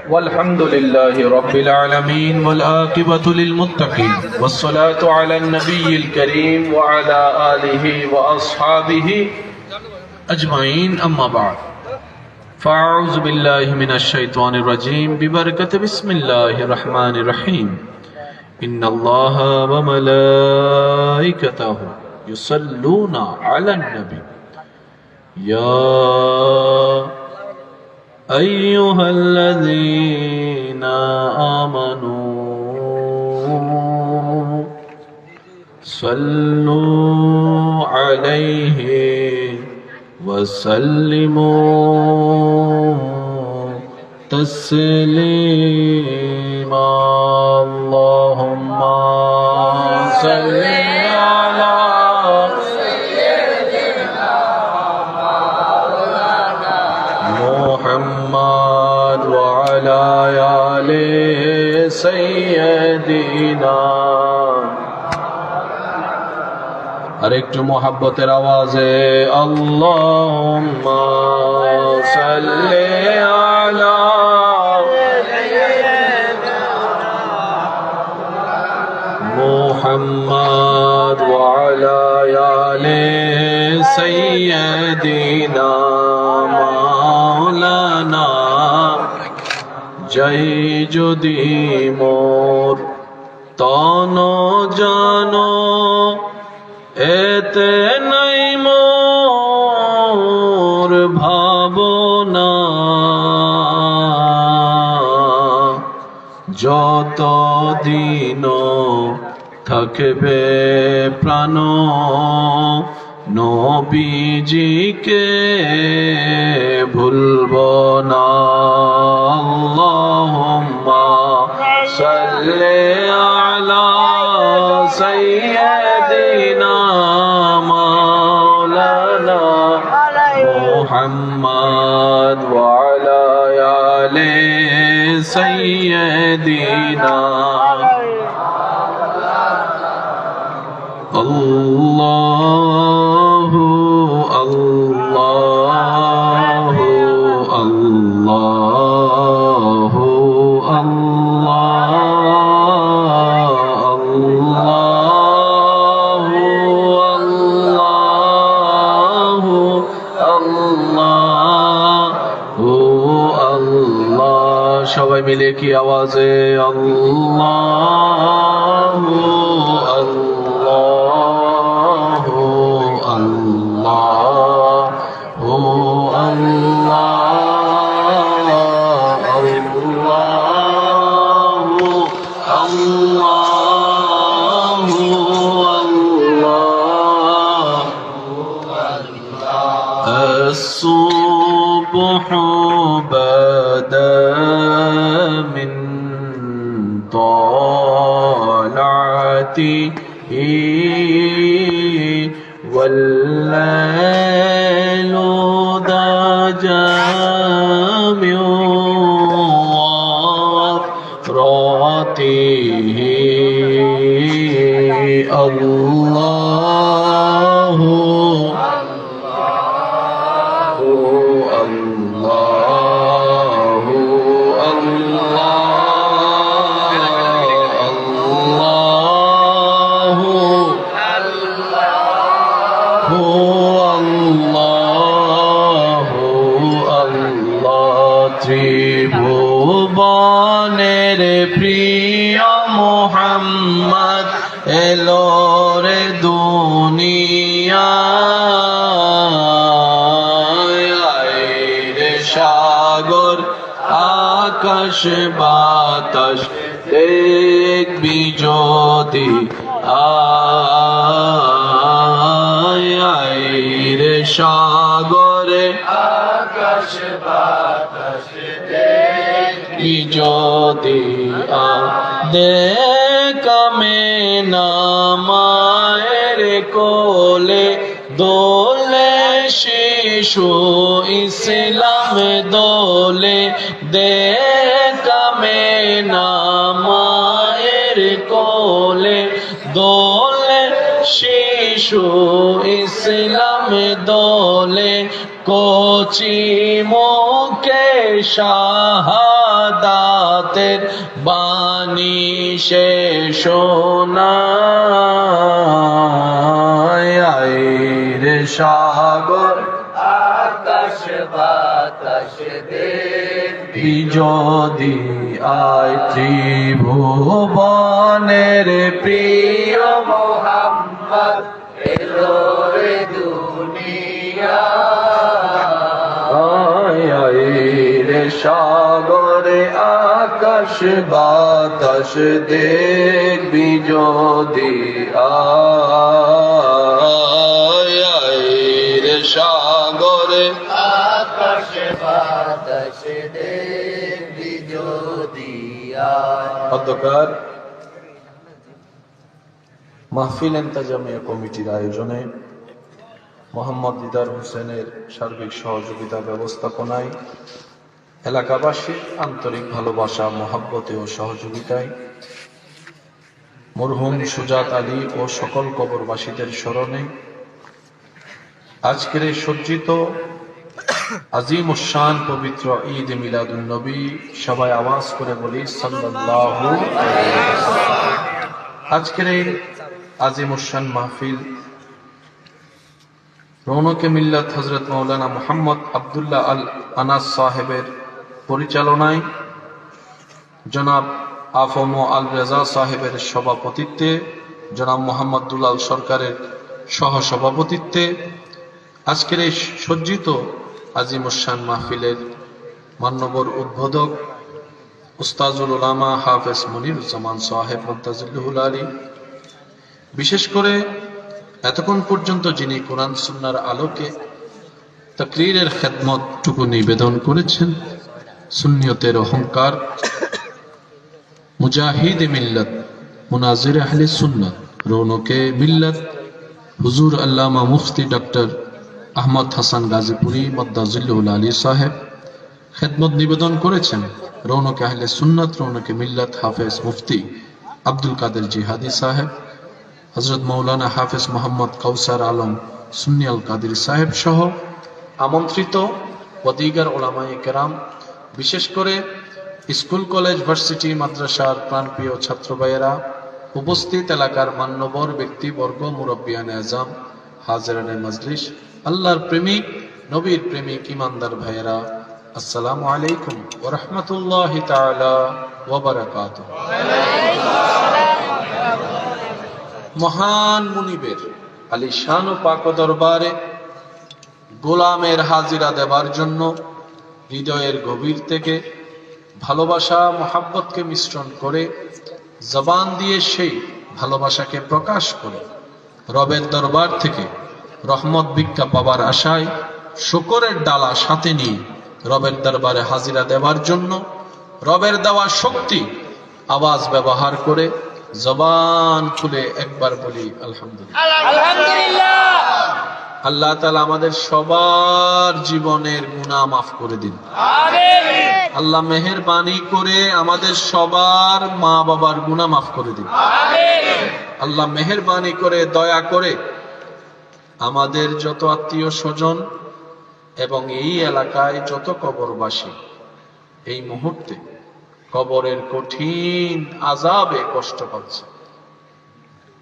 والحمد لله رب العالمين والعاقبة للمتقين والصلاة على النبي الكريم وعلى آله وأصحابه أجمعين أما بعد فأعوذ بالله من الشيطان الرجيم ببركة بسم الله الرحمن الرحيم إن الله وملائكته يصلون على النبي يا أيها الذين آمنوا صلوا عليه وسلموا تسليما اللهم صل على محمد وعلى آل سيدنا আরেকটু মোহাব্বতের আওয়াজে আল্লাহুম্মা সাল্লি আলা মুহাম্মদ ওয়া আলা আলি সাইয়্যিদিনা মাওলানা জয় যদি মোর তন জানো এতে নাই মোর ভাবনা যত দিন থাকবে প্রাণ নবীজিকে ভুলব না আল্লাহুম্মা সাল্লি আলা সাইয়্যিদিনা মাওলানা মুহাম্মদ ওয়া আলা আলি সাইয়্যিদিনা আল্লাহু আল্লাহু আল্লাহু সবাই মিলে কি আওয়াজে আল্লাহু আল্লাহু আল্লাহু আল্লাহু আল্লাহু الصبح بدا من طلعته والليل ضجى من غفرته الله ত্রিভুবনের প্রিয় মুহাম্মদ এলো রে দুনিয়ায় রে সাগর আকাশ বাতাস দেখবি যদি আয় রে সাগরে আকাশ বাতাস দেখবি যদি দেখামে না মায়ের কোলে দোলে শিশু ইসলাম দোলে দেখামে না মায়ের কোলে দোলে শিশু ইসলাম দোলে কচি মুখে শাহাদাতের বাণী সে শোনায়। রে সাগর আকাশ বাতাস দেখবি যদি আয় ত্রিভুবনের প্রিয় মোহাম্মদ এলো রে দুনিয়া। আয় রে সাগরে আকাশ বাতাস দেখবি যদি আয় রে সাগরে আকাশ বাতাস দেখবি যদি আয়। অধ্যকার মাহফিল ইন্তেজামিয়া কমিটির আয়োজনে মোহাম্মদ দিদার হোসেনের সার্বিক সহযোগিতা ব্যবস্থাপনায় এলাকাবাসীর আন্তরিক ভালোবাসা, মহাব্বতে ও সহযোগিতায় মরহুম সুজাত আলী ও সকল কবরবাসীদের স্মরণে আজকের এই সজ্জিত আজিম উশান পবিত্র ঈদ মিলাদুন নবী, সবাই আওয়াজ করে বলি সাল্লাল্লাহু আলাইহি ওয়াসাল্লাম। আজকের এই আজিম উশান মাহফিল রৌনকে মিল্লাত হযরত মাওলানা মুহাম্মদ আব্দুল্লাহ আল আনাস সাহেবের পরিচালনায় জনাব আফম আল রেজা সাহেবের সভাপতিত্বে, জনাব মোহাম্মদ দুলাল সরকারের সহ সভাপতিত্বে আজকের এই সজ্জিত আজিম উশান মাহফিলের মান্যবর উদ্বোধক উস্তাজুল উলামা হাফেজ মনিরুজ্জামান সাহেব মুনতাজিল্লুহুল আলী, বিশেষ করে এতক্ষণ পর্যন্ত যিনি কোরআন সুন্নাহর আলোকে তাকরীরের খেদমতটুকু নিবেদন করেছেন, সুন্নিয়তের অহংকার, মুজাহিদ মিল্লাত, মুনাজির আহলে সুন্নাত, রৌনকে মিল্লাত হুজুর আল্লামা মুফতি ডক্টর আহমদ হাসান গাজীপুরি মুনতাজিল্লুহুল আলী সাহেব খেদমত নিবেদন করেছেন। রৌনকে আহলে সুন্নাত, রৌনকে মিল্লাত হাফেজ মুফতি আব্দুল কাদের জিহাদি সাহেব, হযরত মাওলানা হাফেজ মোহাম্মদ কাউসার আলম সুন্নি আল কাদের সাহেব সহ আমন্ত্রিত ও দিগার উলামায়ে কেরাম, বিশেষ করে স্কুল, কলেজ, ভার্সিটি, মাদ্রাসার প্রাণপ্রিয় ছাত্র ভাইয়েরা, উপস্থিত এলাকার মান্যবর ব্যক্তিবর্গ, মুরব্বিয়ানে আজম, হাজিরানে মজলিস, আল্লাহর প্রেমিক, নবীর প্রেমিক ইমানদার ভাইয়েরা, আসসালামু আলাইকুম ওয়া রাহমাতুল্লাহি তাআলা ওয়া বারাকাতুহু। মহান মুনিবের আলিশান ও পাক দরবারে গোলামের হাজিরা দেবার জন্য হৃদয়ের গভীর থেকে ভালোবাসা, মহাব্বতকে মিশ্রণ করে জবান দিয়ে সেই ভালোবাসাকে প্রকাশ করে রবের দরবার থেকে রহমত ভিক্ষা পাবার আশায় শুকরের ডালা সাথে নিয়ে রবের দরবারে হাজিরা দেবার জন্য রবের দেওয়া শক্তি আওয়াজ ব্যবহার করে জবান খুলে একবার বলি আলহামদুলিল্লাহ। আল্লাহ তাআলা আমাদের সবার জীবনের গুনাহ মাফ করে দিন। আল্লাহ মেহেরবানি করে আমাদের সবার মা বাবার গুনাহ মাফ করে দিন। আল্লাহ মেহেরবানি করে দয়া করে আমাদের যত আত্মীয় স্বজন এবং এই এলাকায় যত কবরবাসী এই মুহূর্তে কবরের কঠিন আযাবে কষ্ট পাচ্ছে,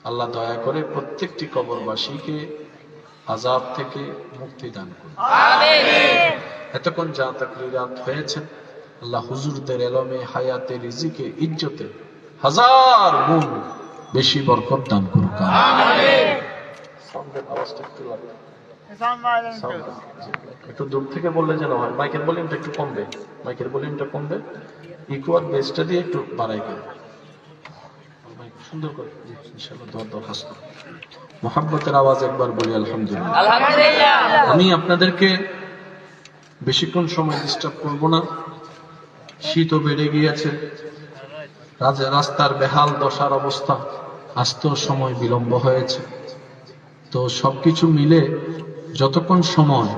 আল্লাহ দয়া করে প্রত্যেকটি কবরবাসীকে আযাব থেকে মুক্তি দান করুন। এতক্ষণ যা তাকরীরাত হয়েছে, আল্লাহ হুজুরদের এলমে, হায়াতে, রিজিকে, ইজ্জতে হাজার গুণ বেশি বরকত দান করুন। একটু দূর থেকে বললে যেন হয়, মাইকের ভলিউমটা একটু কমবে, মাইকের ভলিউমটা কমবে, ইকুয়াল বেসটা দিয়ে একটু বাড়াই করে সুন্দর করে ইনশাআল্লাহ দোয়া দরখাস্ত মুহাব্বতের আওয়াজ একবার বলি আলহামদুলিল্লাহ। আমি আপনাদেরকে বেশিক্ষণ সময় ডিস্টার্ব করব না, শীতও বেড়ে গিয়েছে, রাস্তার বেহাল দশার অবস্থা, আসতেও সময় বিলম্ব হয়েছে। তো সবকিছু মিলে যতক্ষণ সময়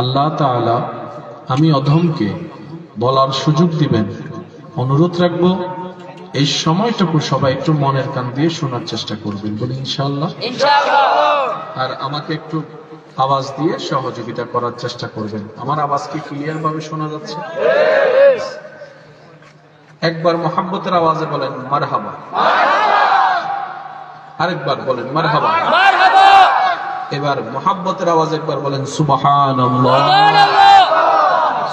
আল্লাহ তাআলা আমি অধমকে বলার সুযোগ দিবেন, অনুরোধ রাখবো এই সময়টুকু সবাই একটু মনের কান দিয়ে শোনার চেষ্টা করবেন, বলি ইনশাআল্লাহ। আর আমাকে একটু আওয়াজ দিয়ে সহযোগিতা করার চেষ্টা করবেন। আমার আওয়াজ কি ক্লিয়ার ভাবে শোনা যাচ্ছে? একবার মোহাব্বতের আওয়াজে বলেন মারহাবা, আরেকবার বলেন মারহাবা, এবার মোহাব্বতের আওয়াজ একবার বলেন সুবহানাল্লাহ,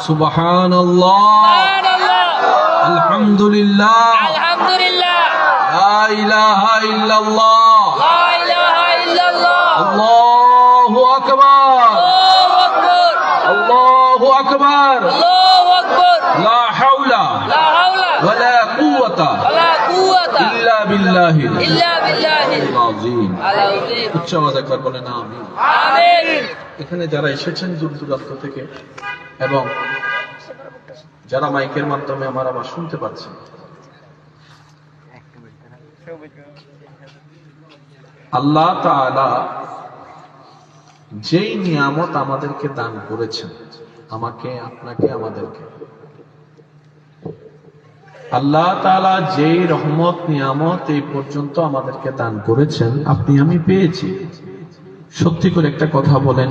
সুবহানাল্লাহ, আলহামদুলিল্লাহ, লা ইলাহা ইল্লাল্লাহ, আল্লাহু আকবার, আল্লাহু আকবার, লা হাওলা ওয়ালা কুওয়াতা ইল্লা বিল্লাহিল আযীম। উচ্চ আওয়াজে একবার বলেন আমিন। এখানে যারা এসেছেন দূর দূরান্ত থেকে এবং যারা মাইকের মাধ্যমে আমার আওয়াজ শুনতে পাচ্ছেন, আল্লাহ তাআলা যেই নিয়ামত আমাদেরকে দান করেছেন, আমাকে, আপনাকে, আমাদেরকে, আল্লাহ তাআলা যেই রহমত নিয়ামত এই পর্যন্ত আমাদেরকে দান করেছেন, আপনি আমি পেয়েছি। সত্যি করে একটা কথা বলেন,